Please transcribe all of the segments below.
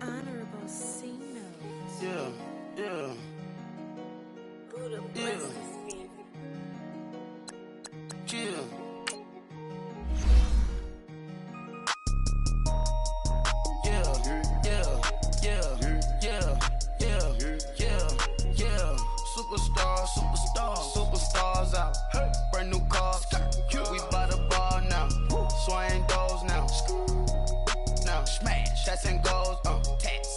Honorable C notes. Yeah. Superstars out. Brand new cars. We by the bar now. Swaying doors now. Now smash. Shots and goals.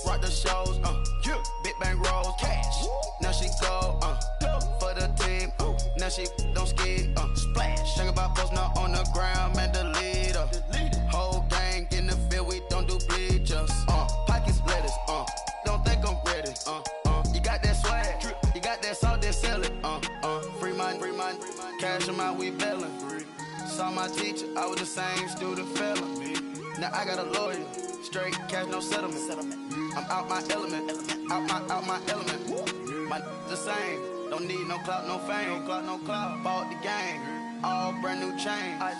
Rock the shows. Big bang rolls. Cash. Now she go. For the team. Now she don't ski. Splash. Think about post now on the ground. Man, the leader. Whole gang in the field. We don't do bleachers. Pockets lettuce. Don't think I'm ready. You got that swag. You got that salt, that sell it. Free mind. Cash them out, we bailin'. Saw my teacher, I was the same student fella. Now I got a lawyer, straight cash, no settlement. I'm out my element, out my element. My the same, don't need no clout, no fame. Bought the game, all brand new chain. I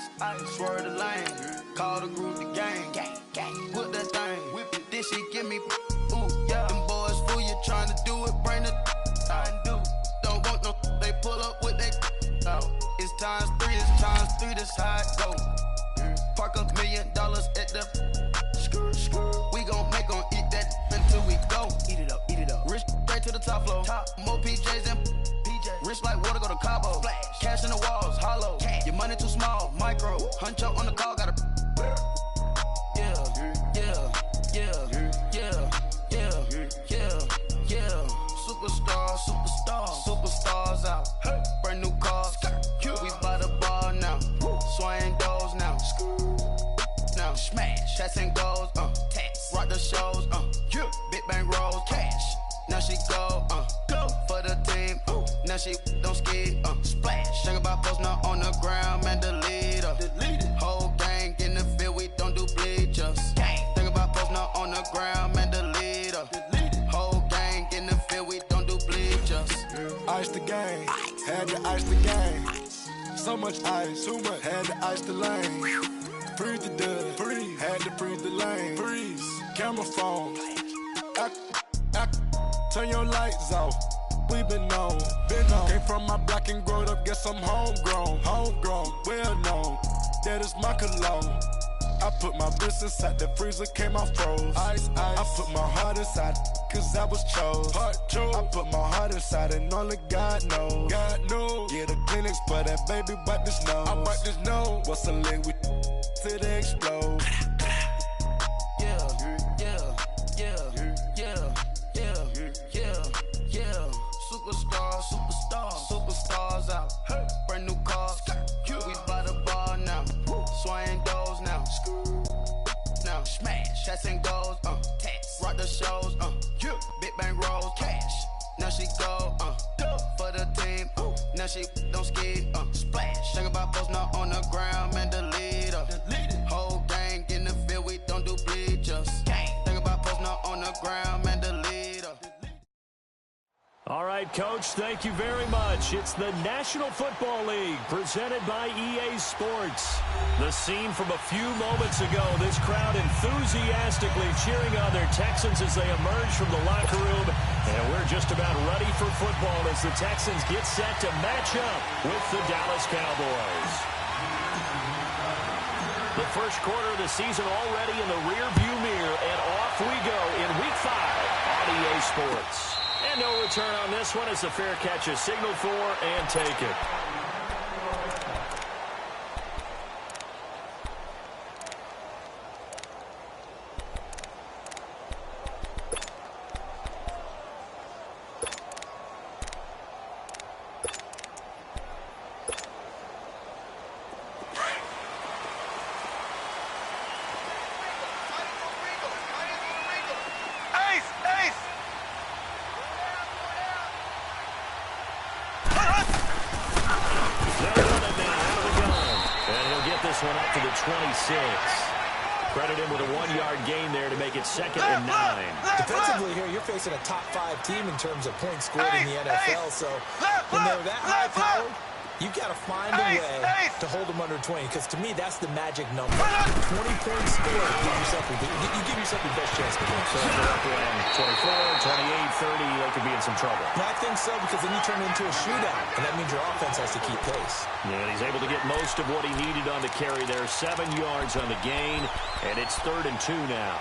swerve the lane, call the group the gang. Whip that thing, whip it, this shit give me. Ooh, yeah. Them boys fool you trying to do it, bring the don't want no, they pull up with that out. It's times three, this how it go. Park $1 million at the we gon' make 'em eat that until we go. Eat it up. Rich straight to the top floor. More PJs and rich like water, go to Cabo. Splash. Cash in the walls, hollow. Cash. Your money too small, micro. Huncho on the call, got a Superstars out. Brand new cars. We by the bar now. Swaying doors now. Now smash. Shots and goals. Rock the shows. Big bang rolls. Cash. Now she go. For the team. Now she don't ski. Splash. Think about post now on the ground. Man, the leader. Whole gang in the field. We don't do bleachers. Think about post now on the ground. Man, the leader. Whole gang in the field. We don't do bleachers. Ice the game, had to ice the game. So much ice, too much, had to ice the lane. Freeze the dud, freeze, had to freeze the lane. Freeze, camera phone. Turn your lights off. We been on. Came from my block and growed up, guess I'm homegrown, well known. That is my cologne. I put my wrist inside the freezer, came out froze. Ice. I put my heart inside, cause I was chose. I put my heart inside and only God knows. Yeah, the clinics for that baby, wipe this nose. I wipe this nose. What's a link with till they explode? Superstars out. Brand new cars. We by the bar now. Swaying doors now. Now smash. Shots and goals. Rock the shows. Big bang rolls. Cash. Now she go. For the team. Now she don't ski. Splash. Think about post now on the ground. Man, the leader. Whole gang in the field. We don't do bleachers. Think about post now on the ground. Man, the leader. All right, Coach, thank you very much. It's the National Football League presented by EA Sports. The scene from a few moments ago, this crowd enthusiastically cheering on their Texans as they emerge from the locker room. And we're just about ready for football as the Texans get set to match up with the Dallas Cowboys. The first quarter of the season already in the rearview mirror, and off we go in Week 5 on EA Sports. And no return on this one as the fair catch is signaled for and taken. One up to the 26. Credit him with a 1-yard gain there to make it 2nd and 9. Defensively here, you're facing a top 5 team in terms of points scored in the NFL. So when they're that high-powered, you've got to find a way to hold them under 20, because to me, that's the magic number. 20 points scored, you give yourself the best chance to win. So if they're up around 24, 28, 30, they could be in some trouble. No, I think so, because then you turn it into a shootout, and that means your offense has to keep pace. Yeah, he's able to get most of what he needed on the carry there. 7 yards on the gain, and it's 3rd and 2 now.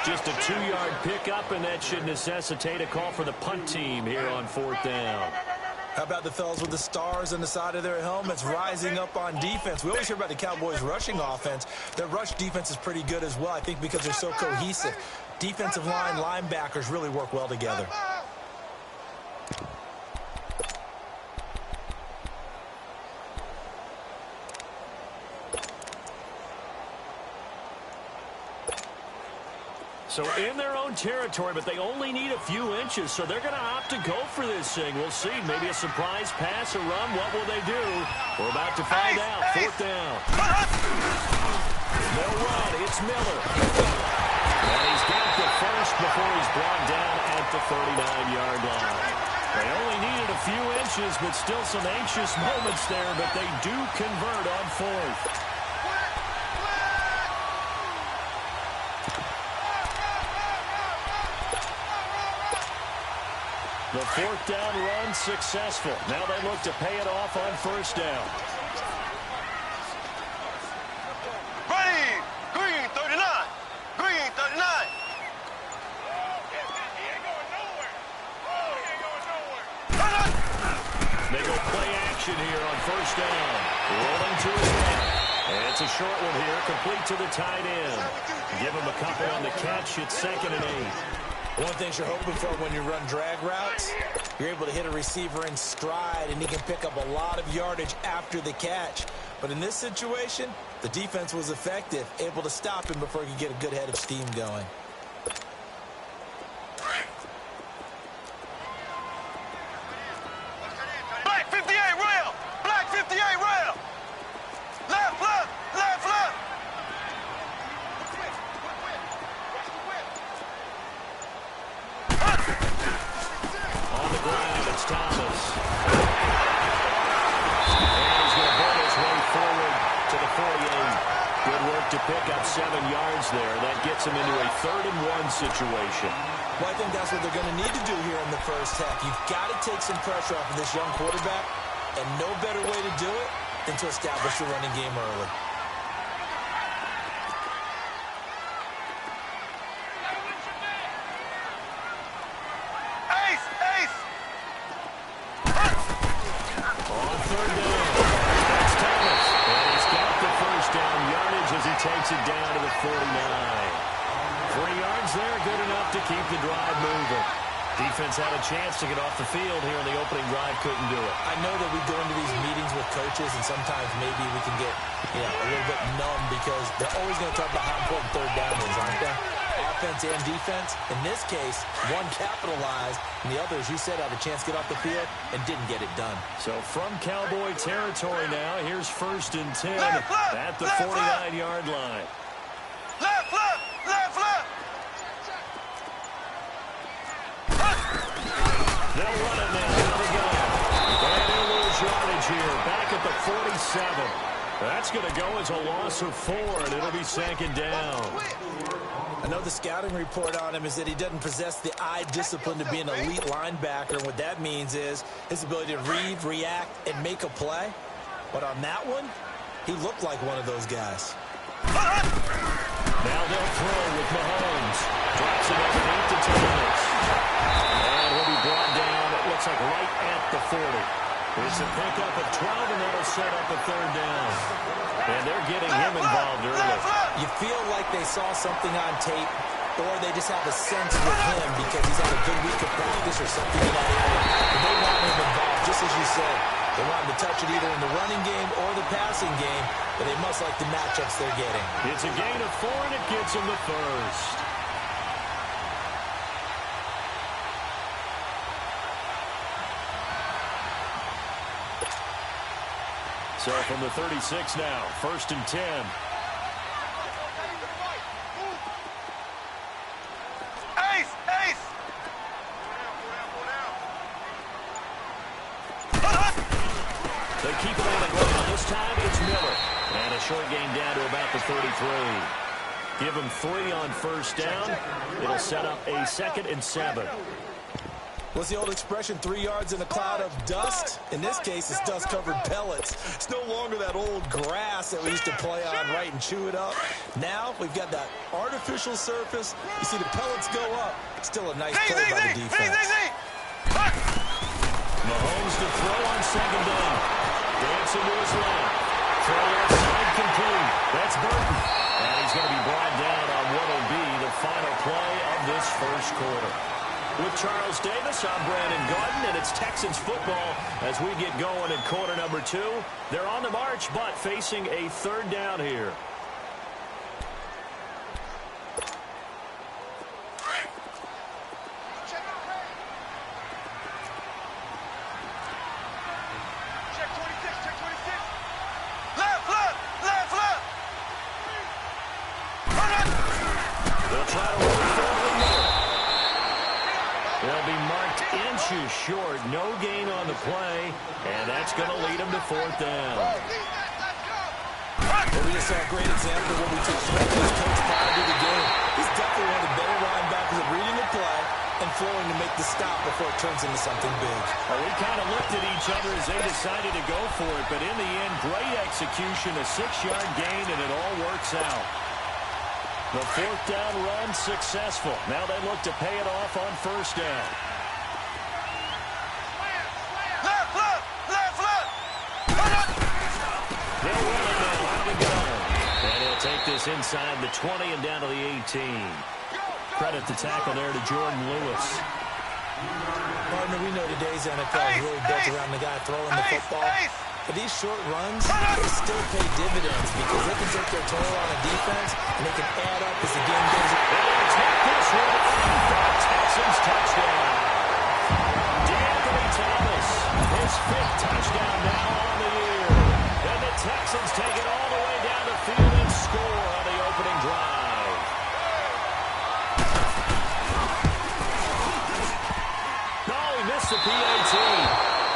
Just a 2-yard pickup, and that should necessitate a call for the punt team here on 4th down. How about the fellas with the stars on the side of their helmets rising up on defense? We always hear about the Cowboys' rushing offense. Their rush defense is pretty good as well, I think, because they're so cohesive. Defensive line, linebackers really work well together. So in their own territory, but they only need a few inches, so they're going to opt to go for this thing. We'll see. Maybe a surprise pass, a run. What will they do? We're about to find out. 4th down. They'll run. It's Miller. And he's got the first before he's brought down at the 39-yard line. They only needed a few inches, but still some anxious moments there, but they do convert on 4th. The 4th down run successful. Now they look to pay it off on 1st down. Ready! Green 39! Green 39! They go play action here on 1st down. Rolling to his right. And it's a short one here, complete to the tight end. Give him a couple on the catch. It's 2nd and 8. One thing you're hoping for when you run drag routes, you're able to hit a receiver in stride, and he can pick up a lot of yardage after the catch. But in this situation, the defense was effective, able to stop him before he could get a good head of steam going. Black 58 rail! Black 58 rail! Left, left, left, left! On the ground, it's Thomas. And he's going to burn his way forward to the 48. Good work to pick up 7 yards there. That gets him into a 3rd and 1 situation. Well, I think that's what they're going to need to do here in the first half. You've got to take some pressure off of this young quarterback, and no better way to do it than to establish the running game early. Takes it down to the 49. 3 yards there, good enough to keep the drive moving. Defense had a chance to get off the field here in the opening drive, couldn't do it. I know that we go into these meetings with coaches, and sometimes maybe we can get a little bit numb because they're always going to talk about how important 3rd down is, aren't they? Offense and defense. In this case, one capitalized, and the other, as you said, had a chance to get off the field and didn't get it done. So from Cowboy territory now, here's 1st and 10 at the 49-yard line. Left, left, left, left! They'll run it now. Here they go. And they'll lose yardage here. Back at the 47. That's going to go as a loss of 4, and it'll be 2nd down. I know the scouting report on him is that he doesn't possess the eye discipline to be an elite linebacker. And what that means is his ability to read, react, and make a play. But on that one, he looked like one of those guys. Now they'll throw with Mahomes. Drops it underneath to Thomas. And he'll be brought down, it looks like right at the 40. It's a pickup of 12, and that'll set up a third down. And they're getting him involved early. You feel like they saw something on tape, or they just have a sense with him because he's had a good week of practice or something in that area. And they want him involved, just as you said. They want him to touch it either in the running game or the passing game, but they must like the matchups they're getting. It's a gain of 4, and it gets him the first. So from the 36 now, 1st and 10. Ace! Ace! They keep it on the ground. This time it's Miller. And a short gain down to about the 33. Give him 3 on 1st down. It'll set up a 2nd and 7. What's the old expression, 3 yards in a cloud of dust? In this case, it's dust-covered pellets. It's no longer that old grass that we used to play on, right, and chew it up. Now, we've got that artificial surface. You see the pellets go up. Still a nice play by the defense. Mahomes to throw on 2nd down. Dancing to his left. Throw outside complete. That's Burton. And he's going to be brought down on what will be the final play of this 1st quarter. With Charles Davis, I'm Brandon Garden, and it's Texans football as we get going in quarter number 2. They're on the march, but facing a 3rd down here. Check 26, check 26. Left, left, left, left. They'll try to run forward Miller. They'll be marked inches short. No gain on the play, and that's going to lead them to 4th down. Well, we just saw a great example of what we talked about with his coach prior to the game. He's definitely one of the better linebackers at reading the play and flowing to make the stop before it turns into something big. Well, we kind of looked at each other as they decided to go for it, but in the end, great execution, a 6-yard gain, and it all works out. The 4th down run successful. Now they look to pay it off on 1st down. Left, left, left, left. They'll run it now. Out we go. And he'll take this inside the 20 and down to the 18. Credit the tackle there to Jordan Lewis. Partner, we know today's NFL is really built around the guy throwing the football. But these short runs, they still pay dividends because they can take their toll on a defense and they can add up as the game goes on. They'll take this one for a Texans touchdown. Thomas, his 5th touchdown now on the year. And the Texans take it all the way down the field and score on the opening drive. No, he missed the PAT.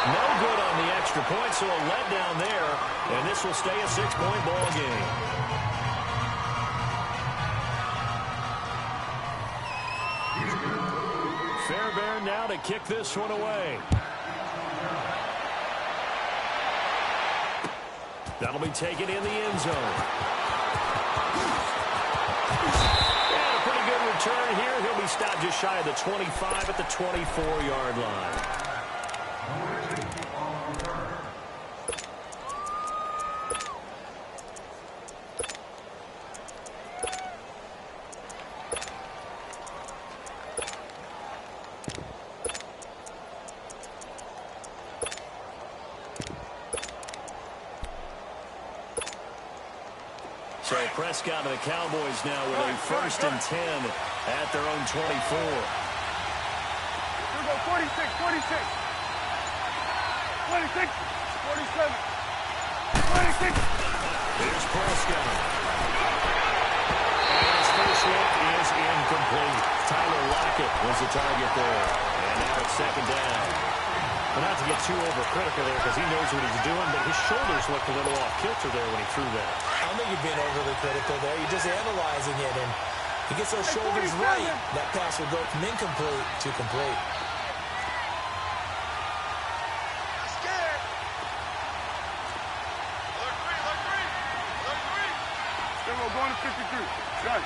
No good on the extra point, so a letdown there. And this will stay a 6-point ball game. Fairbairn now to kick this one away. That'll be taken in the end zone. And a pretty good return here. He'll be stopped just shy of the 25 at the 24-yard line. So Prescott and the Cowboys now with a 1st and 10 at their own 24. Here we go, 46, 46. 26, 47. 26. Here's Prescott. And his first look is incomplete. Tyler Lockett was the target there. And now it's 2nd down. Well, not to get too overcritical there because he knows what he's doing, but his shoulders looked a little off kilter there when he threw that. I don't think you're being overly critical there. You're just analyzing it, and he gets those shoulders right. That pass will go from incomplete to complete. Scared. Look three. Then we're going to 53. Done.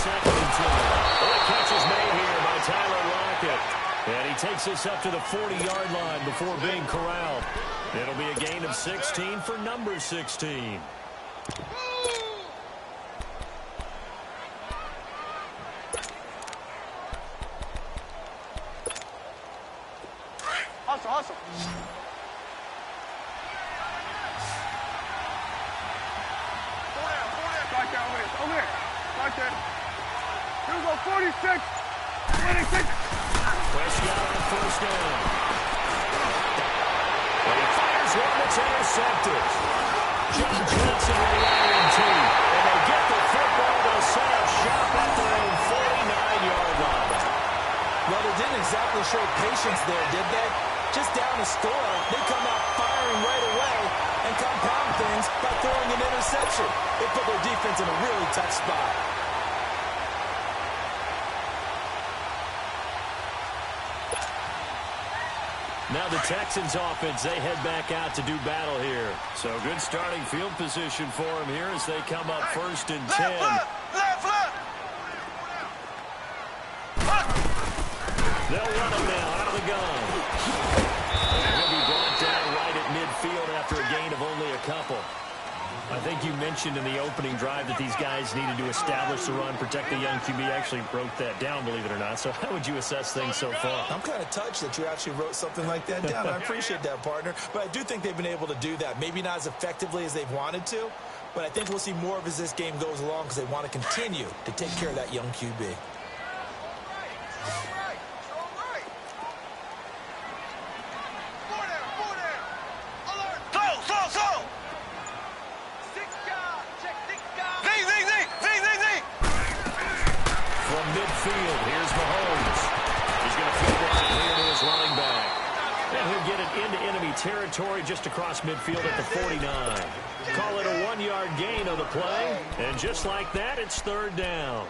2nd and 10. Well, the catch is made here by Tyler Lockett. And he takes us up to the 40-yard line before being corralled. It'll be a gain of 16 for number 16. Hustle. Back down over there. Back there. Here we go, 46. 26. Prescott on 1st down. And he fires one that's intercepted. John Johnson with the INT. And they get the football to set up shop at their own 49-yard line. Well, they didn't exactly show patience there, did they? Just down a score, they come out firing right away and compound things by throwing an interception. They put their defense in a really tough spot. Now the Texans offense, they head back out to do battle here. So good starting field position for them here as they come up 1st and 10. Left. They'll run him now out of the gun. And he'll be brought down right at midfield after a gain of only a couple. I think you mentioned in the opening drive that these guys needed to establish the run, protect the young QB. Actually wrote that down, believe it or not. So how would you assess things so far? I'm kind of touched that you actually wrote something like that down. I appreciate that, partner. But I do think they've been able to do that. Maybe not as effectively as they've wanted to, but I think we'll see more of as this game goes along because they want to continue to take care of that young QB. Midfield, here's Mahomes. He's going to flip it clear to his running back. And he'll get it into enemy territory just across midfield at the 49. Call it a 1-yard gain on the play. And just like that, it's 3rd down.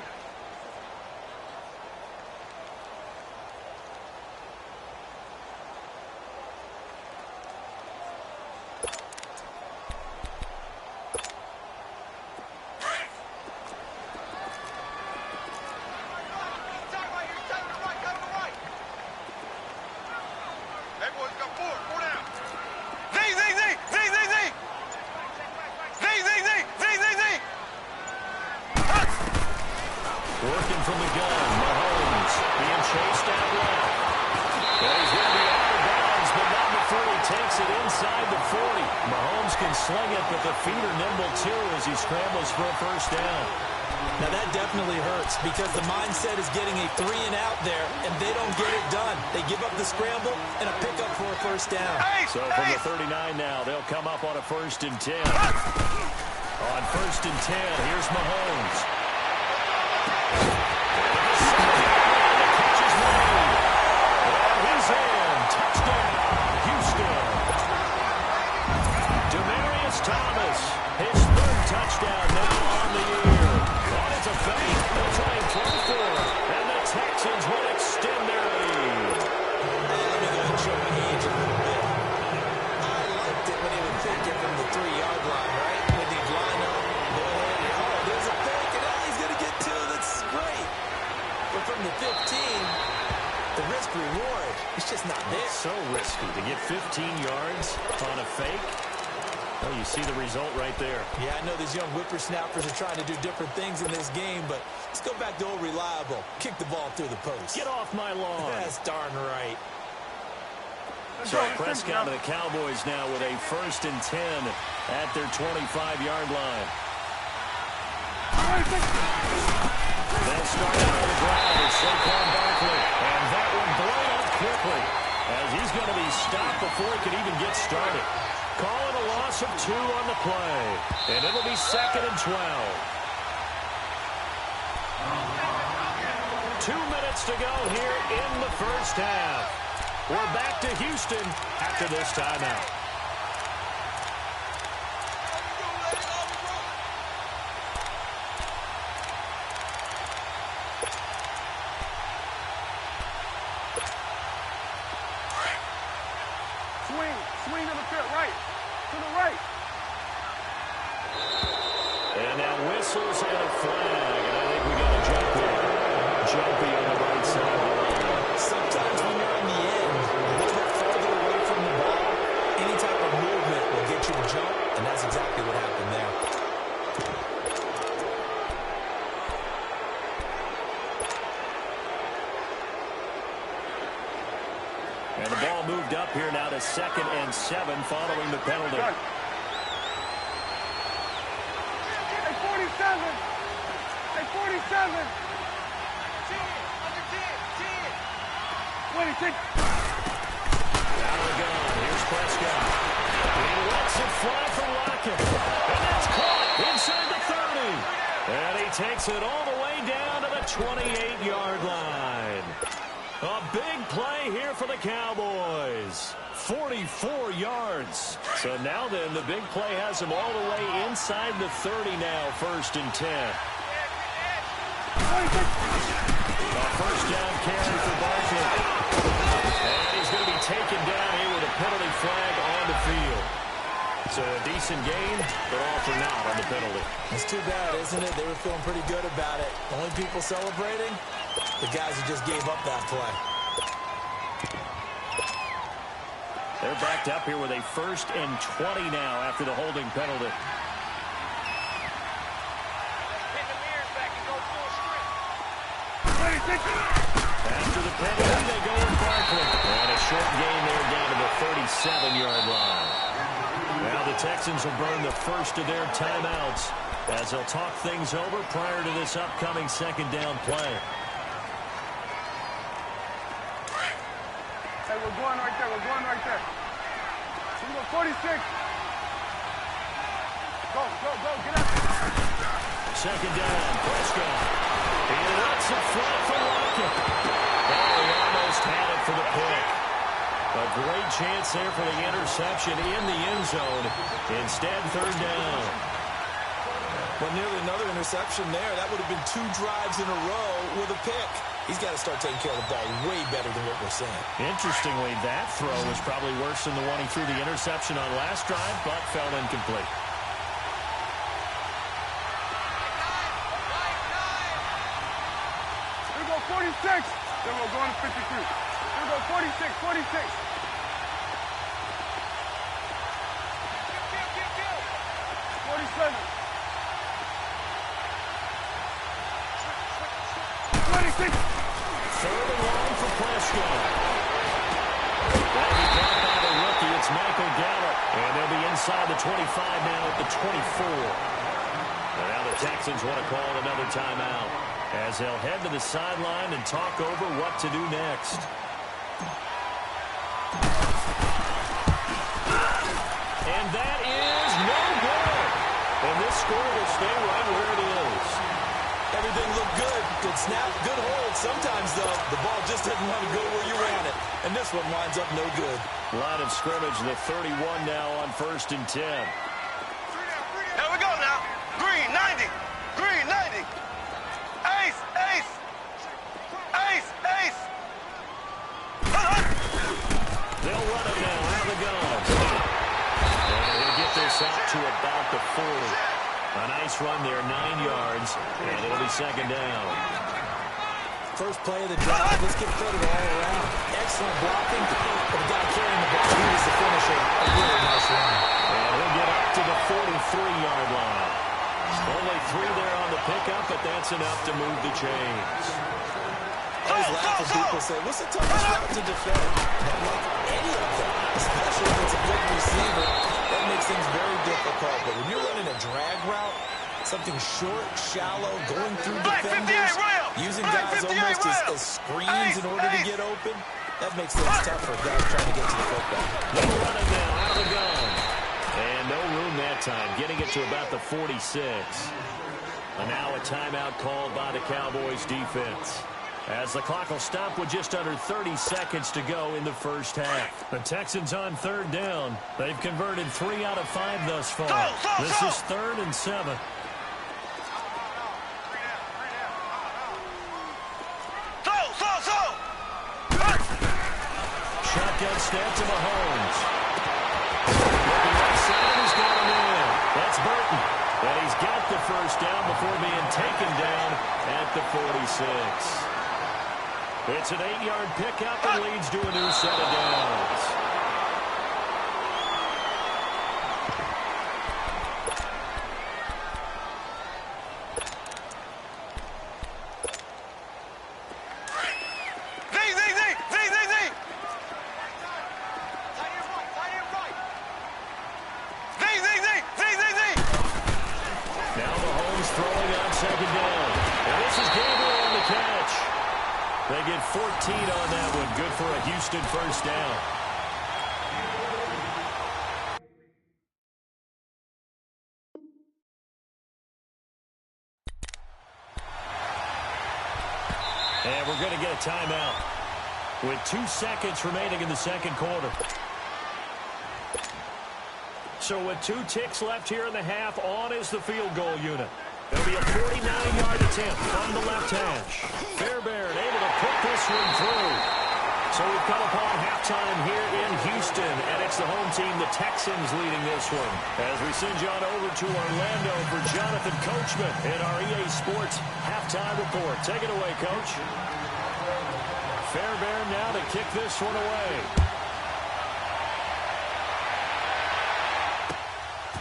Working from the gun, Mahomes being chased out left. Well, he's going to be out of bounds, but not before he takes it inside the 40. Mahomes can sling it, but the feet are nimble too as he scrambles for a 1st down. Now that definitely hurts because the mindset is getting a 3-and-out there, and they don't get it done. They give up the scramble and a pickup for a 1st down. So from the 39 now, they'll come up on a 1st and 10. On 1st and 10, here's Mahomes. Thomas, his 3rd touchdown now on the year. Oh, it's a fake. They'll try and throw for it. And the Texans will extend their lead. Let me go and show my age a little bit. I liked it when he would pick it from the 3-yard line, right? When he'd line up, go ahead. Oh, there's a fake, and he's going to get 2. That's great. But from the 15, the risk-reward is just not there. It's so risky to get 15 yards on a fake. Oh, you see the result right there. Yeah, I know these young whippersnappers are trying to do different things in this game, but let's go back to old reliable. Kick the ball through the post. Get off my lawn. That's darn right. So Prescott of the Cowboys now with a 1st and 10 at their 25-yard line. They'll start out on the ground with Saquon Barkley. And that one blown up quickly as he's going to be stopped before he can even get started. Call it a loss of 2 on the play. And it'll be 2nd and 12. 2 minutes to go here in the 1st half. We're back to Houston after this timeout. Swing to the field, right. To the right. And now whistles and a flag. And I think we got a jump jumpy on the right side of the line. Sometimes when you're on the end, a little bit farther away from the ball, any type of movement will get you to jump, and that's exactly what happened there. And the ball moved up here now to 2nd and 7 following the penalty. Hey, 47. Hey, 47. 10. Under 10. 10. 26. Out of the gun. Here's Prescott. He lets it fly for Lockett. And that's caught inside the 30. And he takes it all the way down to the 28-yard line. A big play here for the Cowboys. 44 yards. So now then, the big play has him all the way inside the 30 now, 1st and 10. A first down carry for Barkley. And he's going to be taken down here with a penalty flag on the field. So a decent gain, but all for naught on the penalty. It's too bad, isn't it? They were feeling pretty good about it. Only people celebrating, the guys who just gave up that play. They're backed up here with a 1st and 20 now after the holding penalty. After the penalty, they go with Barkley. And a short gain there down to the 37-yard line. Now the Texans will burn the first of their timeouts as they'll talk things over prior to this upcoming 2nd down play. Hey, we're going right there. We're going right there. We go 46. Go, go, go. Get up. 2nd down, Prescott. He lets it fly for Lockett. Oh, he almost had it for the pick. A great chance there for the interception in the end zone. Instead, 3rd down. Well, nearly another interception there. That would have been 2 drives in a row with a pick. He's got to start taking care of the ball way better than what we're seeing. Interestingly, that throw was probably worse than the one he threw the interception on last drive, but fell incomplete. We go 46. Then we're going to 53. We go 46, 46. 47. 26. 3rd and long for Prescott. That'll be caught by the rookie. It's Michael Gallup. And they'll be inside the 25 now at the 24. And now the Texans want to call another timeout as they'll head to the sideline and talk over what to do next. And that is no good. And this score will stay right where it is. Everything looked good. Good snap, good hold. Sometimes, though, the ball just doesn't want to go where you want it. And this one winds up no good. Line of scrimmage, the 31 now on 1st and 10. Here we go now. Green, 90. Green, 90. Ace, ace. Ace, ace. They'll run it now out of the gun. And they'll get this out to about the 40. A nice run there, 9 yards, and it'll be 2nd down. First play of the drive. Let's give credit all around. Excellent blocking. But the guy carrying the ball, he was the finisher. A really nice run. And he'll get up to the 43-yard line. Only 3 there on the pickup, but that's enough to move the chains. I always laugh when people say, what's the toughest route to defend? Not like any of them, especially if it's a good receiver. That makes things very difficult. But when you're running a drag route, something short, shallow, going through defenders, using guys almost as screens in order to get open, that makes things tough for guys trying to get to the football. They'll run it now out of the gun. And no room that time, getting it to about the 46. And now a timeout called by the Cowboys defense, as the clock will stop with just under 30 seconds to go in the first half. The Texans on 3rd down. They've converted 3 out of 5 thus far. This is 3rd and 7. Shotgun snap to Mahomes. Looking right side, he's got him in. That's Burton. And he's got the first down before being taken down at the 46. It's an 8-yard pickup and leads to a new set of downs. Now Mahomes throwing on second down. And this is Gabriel on the catch. They get 14 on that one. Good for a Houston first down. And we're going to get a timeout with 2 seconds remaining in the second quarter. So with 2 ticks left here in the half, on is the field goal unit. It'll be a 49-yard attempt from the left hash. Fairbairn able to put this one through. So we've come upon halftime here in Houston, and it's the home team, the Texans, leading this one. As we send you on over to Orlando for Jonathan Coachman in our EA Sports halftime report. Take it away, Coach. Fairbairn now to kick this one away.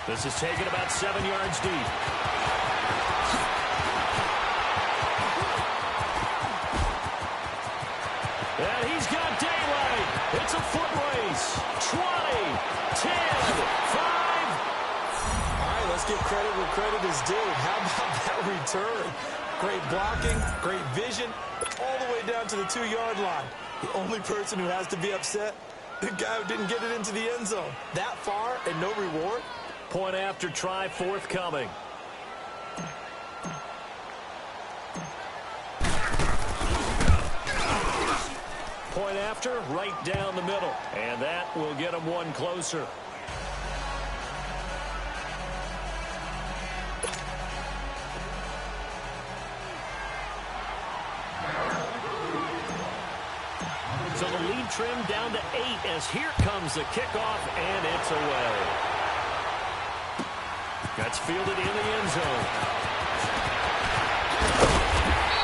This is taken about 7 yards deep. And he's got daylight. It's a foot race. 20, 10, 5. All right, let's give credit where credit is due. How about that return? Great blocking, great vision, all the way down to the 2-yard line. The only person who has to be upset, the guy who didn't get it into the end zone. That far and no reward? Point after try forthcoming. Point after, right down the middle. And that will get them one closer. So the lead trimmed down to 8 as here comes the kickoff, and it's away. That's fielded in the end zone.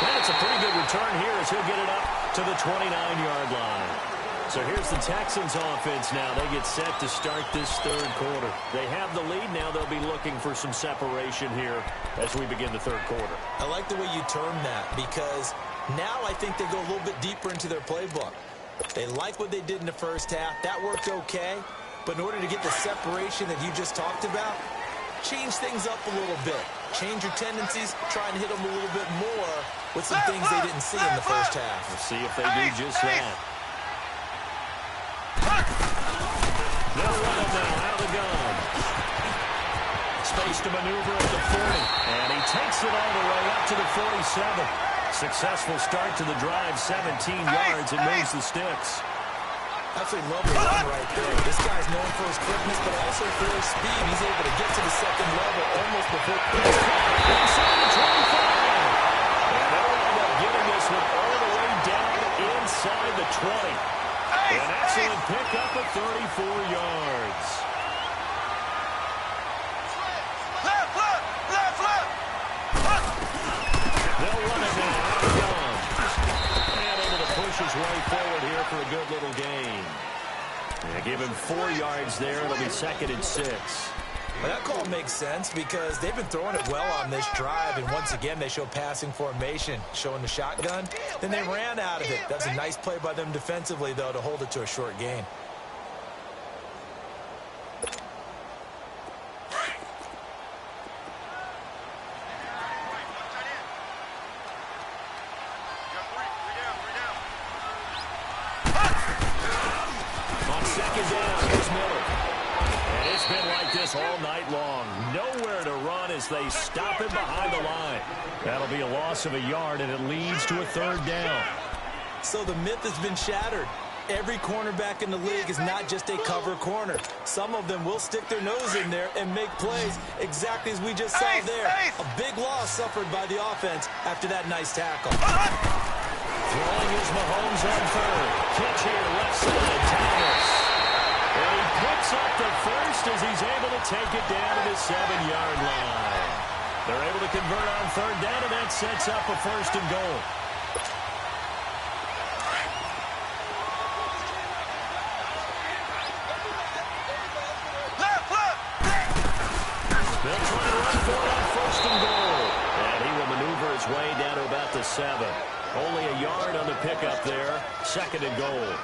That's a pretty good return here as he'll get it up to the 29-yard line. So here's the Texans offense now. They get set to start this third quarter. They have the lead. Now they'll be looking for some separation here as we begin the third quarter. I like the way you term that because now I think they go a little bit deeper into their playbook. They like what they did in the first half. That worked okay. But in order to get the separation that you just talked about, change things up a little bit. Change your tendencies. Try and hit them a little bit more with some things they didn't see in the first half. We'll see if they do just that. They'll run it now out of the gun. Space to maneuver at the 40. And he takes it all the way up to the 47. Successful start to the drive, 17 yards, and moves the sticks. Absolutely love the run right there. This guy's known for his quickness, but also for his speed. He's able to get to the second level almost before inside the 25. And they'll end up getting this one all the way down inside the 20. An excellent pickup of 34 yards. They'll run it now. And able to push his way forward here for a good little gain. Yeah, give him 4 yards there. It'll be 2nd and 6. Well, that call makes sense because they've been throwing it well on this drive, and once again they show passing formation, showing the shotgun. Then they ran out of it. That's a nice play by them defensively, though, to hold it to a short gain. All night long. Nowhere to run as they stop him behind the line. That'll be a loss of a yard, and it leads to a 3rd down. So the myth has been shattered. Every cornerback in the league is not just a cover corner. Some of them will stick their nose in there and make plays exactly as we just saw there. A big loss suffered by the offense after that nice tackle. Throwing is Mahomes on 3rd. Catch here, left side, Thomas. And he picks up the first as he's able to take it down to the 7-yard line. They're able to convert on 3rd down, and that sets up a 1st and goal. its way down to about the 7. Only a yard on the pickup there. 2nd and goal.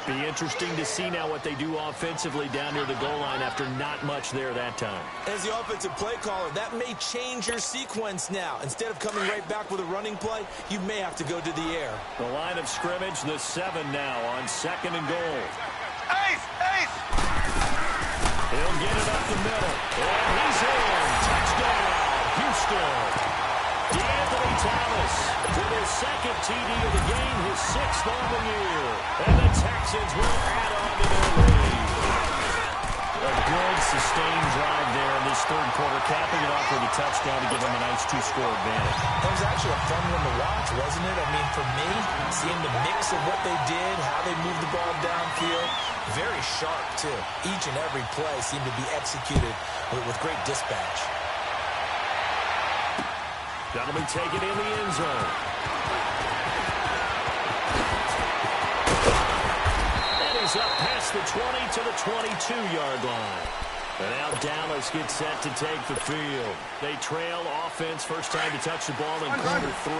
Be interesting to see now what they do offensively down near the goal line after not much there that time. As the offensive play caller, that may change your sequence now. Instead of coming right back with a running play, you may have to go to the air. The line of scrimmage, the 7 now on 2nd and goal. Ace! Ace! He'll get it up the middle. And he's in. Touchdown, Houston. DeAnthony Thomas with his 2nd TD of the game, his 6th on the year. And the Texans will add on to their lead. A good, sustained drive there in this 3rd quarter, capping it off with a touchdown to give them a nice 2-score advantage. That was actually a fun one to watch, wasn't it? I mean, for me, seeing the mix of what they did, how they moved the ball downfield, very sharp, too. Each and every play seemed to be executed with great dispatch. That'll be taken in the end zone. And he's up past the 20 to the 22-yard line. And now Dallas gets set to take the field. They trail offense, first time to touch the ball in quarter 3,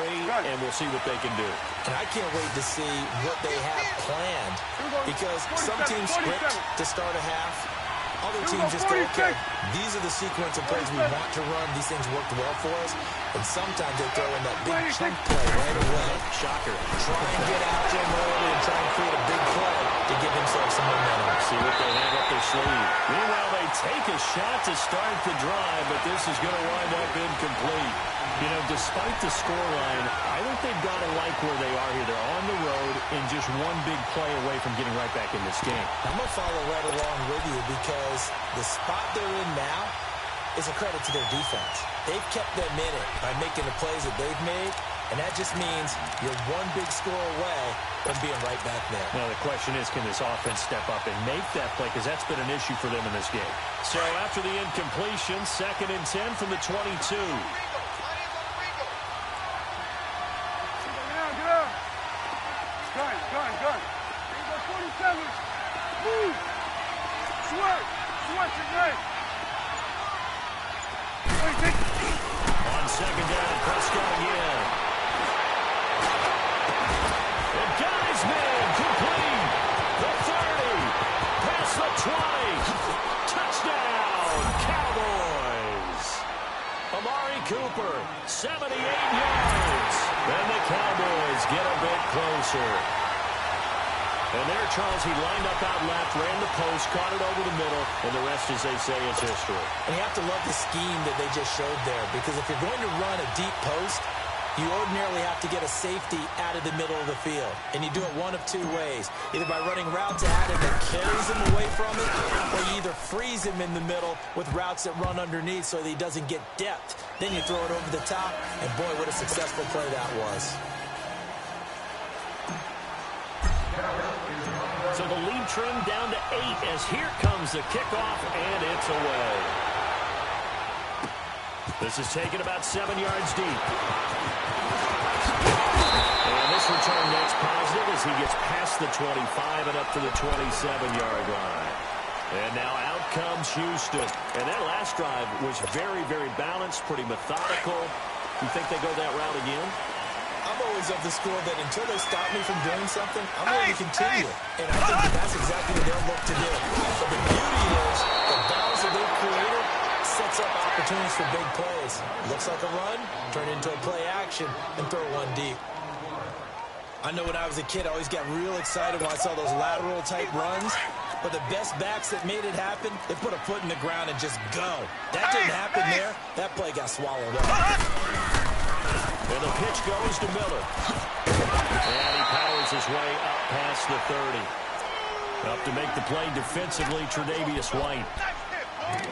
and we'll see what they can do. And I can't wait to see what they have planned, because some teams script to start a half. Other teams just go, okay, these are the sequence of plays we want to run. These things worked well for us. And sometimes they throw in that big chunk play right away. Shocker. Try and get after them early and try and create a big play to give themselves some momentum. See what they have up their sleeve. Meanwhile, they take a shot to start the drive, but this is going to wind up incomplete. You know, despite the scoreline, I think they've got to like where they are here. They're on the road and just one big play away from getting right back in this game. I'm going to follow right along with you, because the spot they're in now is a credit to their defense. They've kept them in it by making the plays that they've made, and that just means you're one big score away from being right back there. Now, the question is, can this offense step up and make that play? Because that's been an issue for them in this game. So after the incompletion, 2nd and 10 from the 22. Gun. 47. Move. Sweat tonight. On 2nd down, Prescott again. And Geisman complete. The 30. Past the 20. Touchdown, Cowboys. Amari Cooper, 78 yards. And the Cowboys get a bit closer. And there, Charles, he lined up out left, ran the post, caught it over the middle, and the rest, as they say, is history. And you have to love the scheme that they just showed there, because if you're going to run a deep post, you ordinarily have to get a safety out of the middle of the field. And you do it one of 2 ways, either by running routes at him that carries him away from it, or you either freeze him in the middle with routes that run underneath so that he doesn't get depth. Then you throw it over the top, and boy, what a successful play that was. So the lead trimmed down to 8 as here comes the kickoff, and it's away. This is taken about 7 yards deep. And this return next positive as he gets past the 25 and up to the 27-yard line. And now out comes Houston. And that last drive was very, very balanced, pretty methodical. You think they go that route again? I'm always of the school that until they stop me from doing something, I'm going to continue. And I think that's exactly what they'll look to do. But the beauty is the balance that they've created sets up opportunities for big plays. Looks like a run, turn it into a play action, and throw one deep. I know when I was a kid, I always got real excited when I saw those lateral-type runs. But the best backs that made it happen, they put a foot in the ground and just go. That didn't happen there. That play got swallowed up. And the pitch goes to Miller. And he powers his way up past the 30. Up to make the play defensively, Tre'Davious White.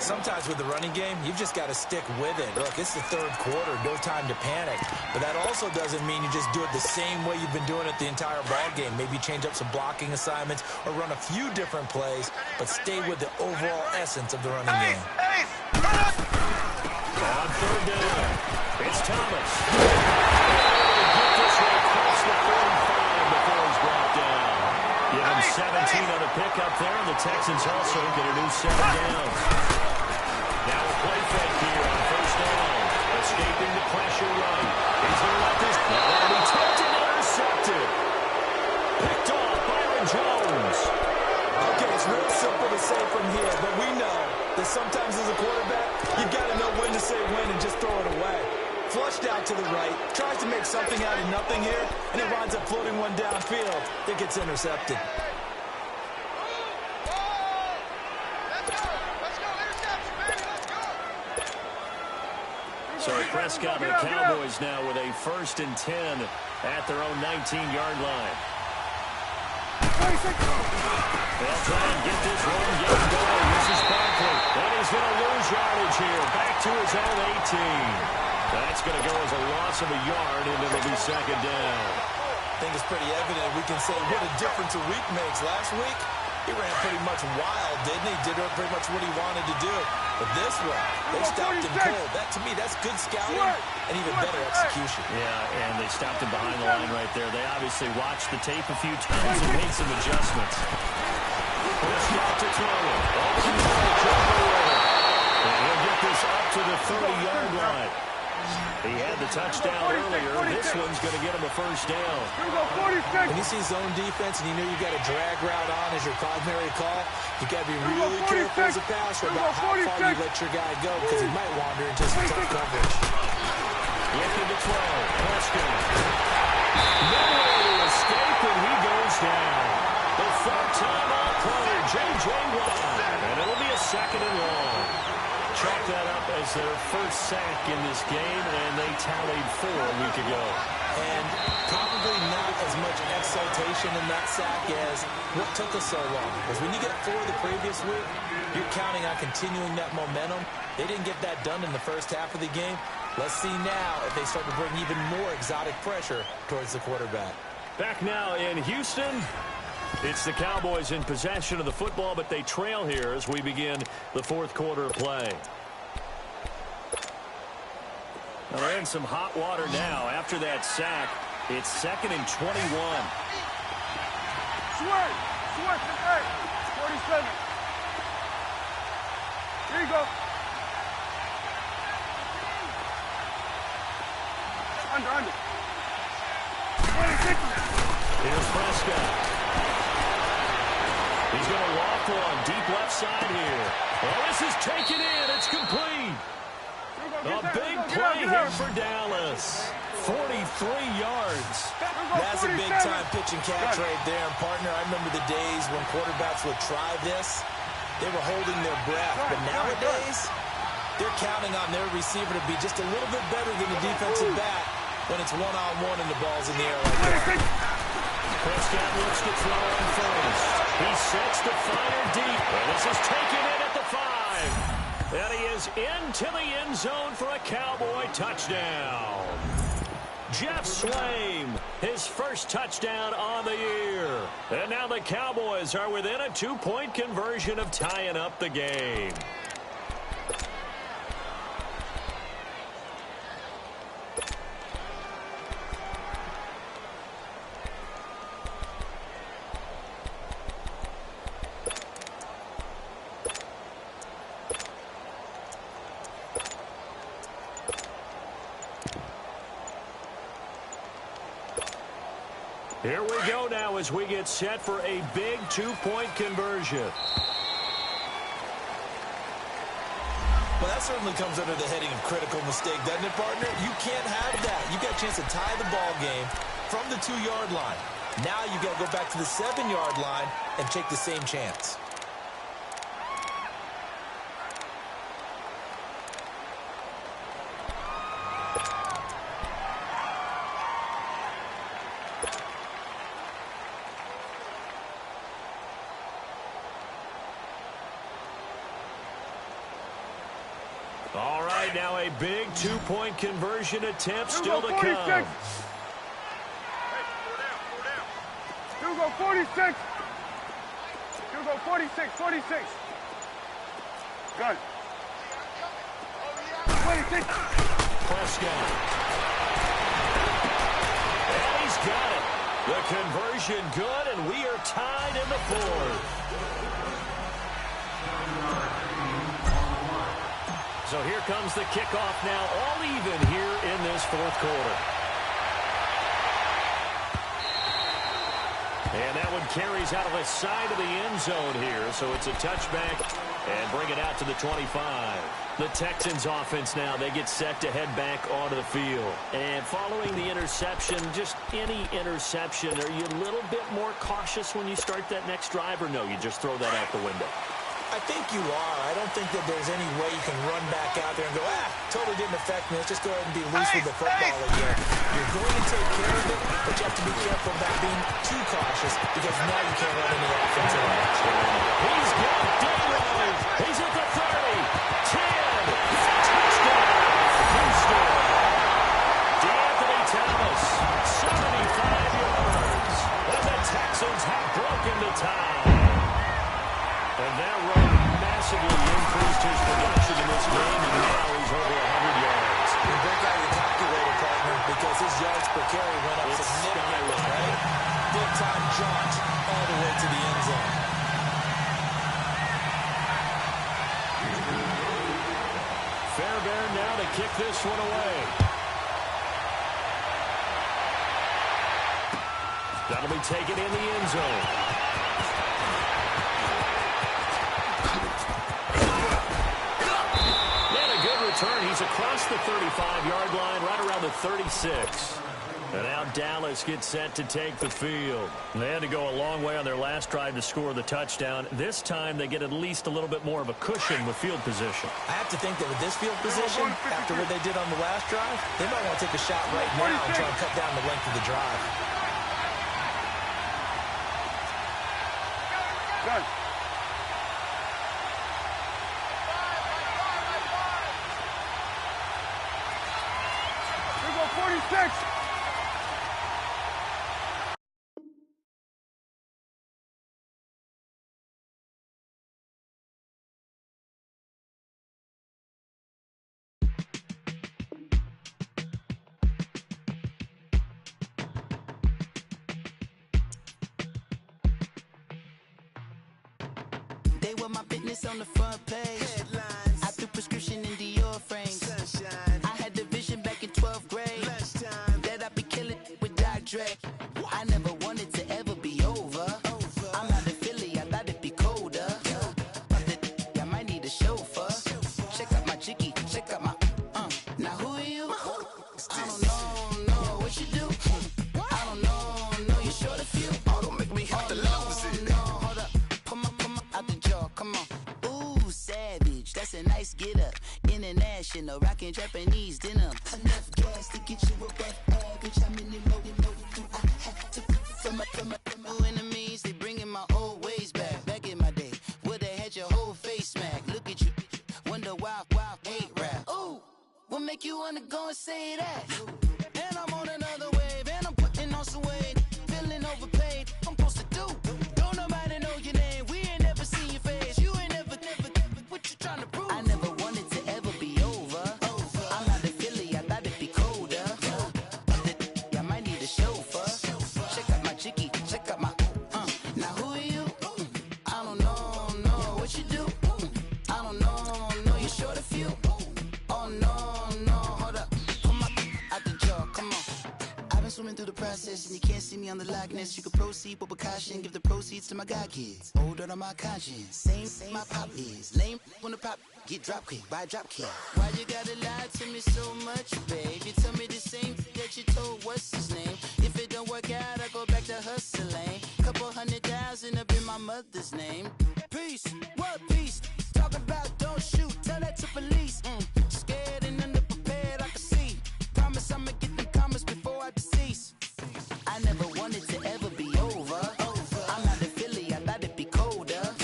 Sometimes with the running game, you've just got to stick with it. Look, it's the 3rd quarter, no time to panic. But that also doesn't mean you just do it the same way you've been doing it the entire ball game. Maybe change up some blocking assignments or run a few different plays, but stay with the overall essence of the running game. On 3rd down, it's Thomas. Get this one across the 45 before he's brought down. Give him 17 on the pickup there, and the Texans also get a new 7 downs. Now a play fake here on 1st down. Escaping the pressure right. He's say win and just throw it away. Flushed out to the right, tries to make something out of nothing here, and he winds up floating one downfield that gets intercepted. So Prescott and the Cowboys now with a 1st and 10 at their own 19-yard line. They'll try and get this run game going. This is Barkley. And he's going to lose yardage here. Back to his own 18. That's going to go as a loss of a yard, and it'll be 2nd down. I think it's pretty evident. We can say what a difference a week makes. Last week, he ran pretty much wild, didn't he? Did pretty much what he wanted to do. But this one, they stopped him cold. That, to me, that's good scouting and even better execution. Yeah, and they stopped him behind the line right there. They obviously watched the tape a few times and made some adjustments. Prescott to throw it. And he'll get this up to the 30-yard line. He had the touchdown earlier. This one's going to get him a 1st down. When you see zone defense and you know you got a drag route on as your primary call, you got to be really careful as a passer about how far you let your guy go because he might wander into some tough coverage. Looking to throw. Prescott. No way to escape, and he goes down. The 4th-time All-Pro, J.J. Watt. And it'll be a 2nd and long. Chalk that up as their 1st sack in this game, and they tallied 4 a week ago. And probably not as much exultation in that sack as what took us so long. Because when you get 4 the previous week, you're counting on continuing that momentum. They didn't get that done in the first half of the game. Let's see now if they start to bring even more exotic pressure towards the quarterback. Back now in Houston. It's the Cowboys in possession of the football, but they trail here as we begin the 4th quarter of play. Well, they're in some hot water now. After that sack, it's 2nd and 21. Sweat, 47. Here you go. Under. 26. Here's Prescott. He's going to walk one deep left side here. Well, this is taken in. It's complete. A big play here for Dallas. 43 yards. That's a big-time pitch and catch right there. And, partner, I remember the days when quarterbacks would try this. They were holding their breath. But nowadays, they're counting on their receiver to be just a little bit better than the defensive back when it's one-on-one and the ball's in the air like that. Prescott looks to throw on 1st. He sets the fire deep. And this is taken in at the 5. And he is into the end zone for a Cowboy touchdown. Jeff Swaim, his 1st touchdown on the year. And now the Cowboys are within a 2-point conversion of tying up the game. Here we go now as we get set for a big 2-point conversion. Well, that certainly comes under the heading of critical mistake, doesn't it, partner? You can't have that. You got a chance to tie the ball game from the 2-yard line. Now you got to go back to the 7-yard line and take the same chance. All right, now a big 2-point conversion attempt still to come. Here we go, 46. 46. Good. 26. Prescott. And he's got it. The conversion good, and we are tied in the 4th. So here comes the kickoff now, all even here in this 4th quarter. And that one carries out of the side of the end zone here, so it's a touchback and bring it out to the 25. The Texans offense now, they get set to head back onto the field. And following the interception, just any interception, are you a little bit more cautious when you start that next drive, or no, you just throw that out the window? I think you are. I don't think that there's any way you can run back out there and go, totally didn't affect me. Let's just go ahead and be loose with the football again. You're going to take care of it, but you have to be careful about being too cautious because now you can't run any offense at all. He's got Dayrow. He's at the 30, 10, touchdown, Houston. D'Anthony Thomas, 75 yards. And the Texans have broken the tie. And that run massively increased his production in this game, and now he's over 100 yards. You break out your calculator, partner, because his yards per carry went up significantly, right? Big-time jaunt all the way to the end zone. Fairbairn now to kick this one away. That'll be taken in the end zone. He's across the 35-yard line, right around the 36. And now Dallas gets set to take the field. They had to go a long way on their last drive to score the touchdown. This time they get at least a little bit more of a cushion with field position. I have to think that with this field position, after what they did on the last drive, they might want to take a shot right now and try and cut down the length of the drive. Done. We go 46. They were my business on the front page. Headlines. I threw prescription in Dior frames. Sunshine. I had the vision back in 12th grade. Lunchtime. That I'd be killing with Dr. Dre. I never wanted to ever be over. I'm out of Philly, I thought it'd be colder. I might need a chauffeur. Check out my chicky, check out my Now who are you? I don't know what you do. I don't know you're short a few. Oh, don't make me have to lose it. Hold up, come out the jaw, come on. Ooh, savage, that's a nice get up. International, rockin' Japanese denim. Enough gas to get you above average. How many more do I have to from my enemies? They bringing my old ways back. Back in my day, where they had your whole face smacked. Look at you, wonder why hate rap. Ooh, what make you wanna go and say that? And I'm on another wave, and I'm putting on some weight. Feeling overpaid, I'm supposed to do. Don't nobody know your name, we ain't never seen your face. You ain't never, what you trying to prove? I never wanted to ever be over. I'm out of Philly, I thought it'd be colder. I might need a chauffeur. Check out my chicky, check out my Now who are you? I don't know what you do. I don't know you're short a few. Oh no, hold up, come out the jaw, come on. I've been swimming through the process, and you can't see me on the Loch Ness. You can proceed with caution, give the proceeds to my god kids. Hold on my conscience, same my pop is. Lame when the pop get drop kick by drop kick. Why you gotta lie to me so much, babe? You tell me the same that you told what's his name. If it don't work out, I go back to hustling. Couple 100,000 up in my mother's name. Peace, what peace? Talking about don't shoot, tell that to police. Scared and underprepared, I can see. Promise I'ma get them comments before I decease. I never wanted to ever be over. I'm out of Philly, I thought it'd be colder.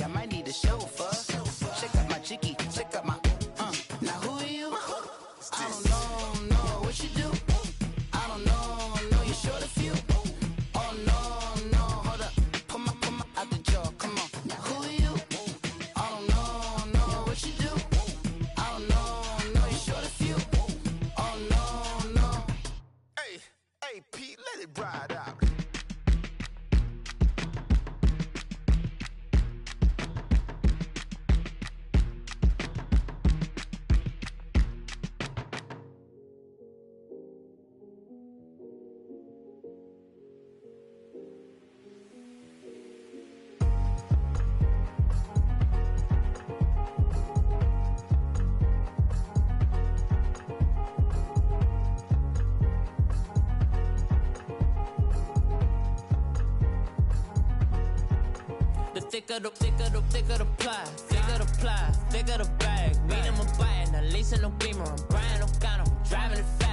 I might need a chauffeur. Check out my chicky, check out my Now who are you? I don't know what you do. I don't know you're short a few. Oh no, hold up, come out the jaw. The thicker the ply, thicker the bag. Meet him a buy, now leasing no beamer. I'm Brian O'Connor, driving it fast.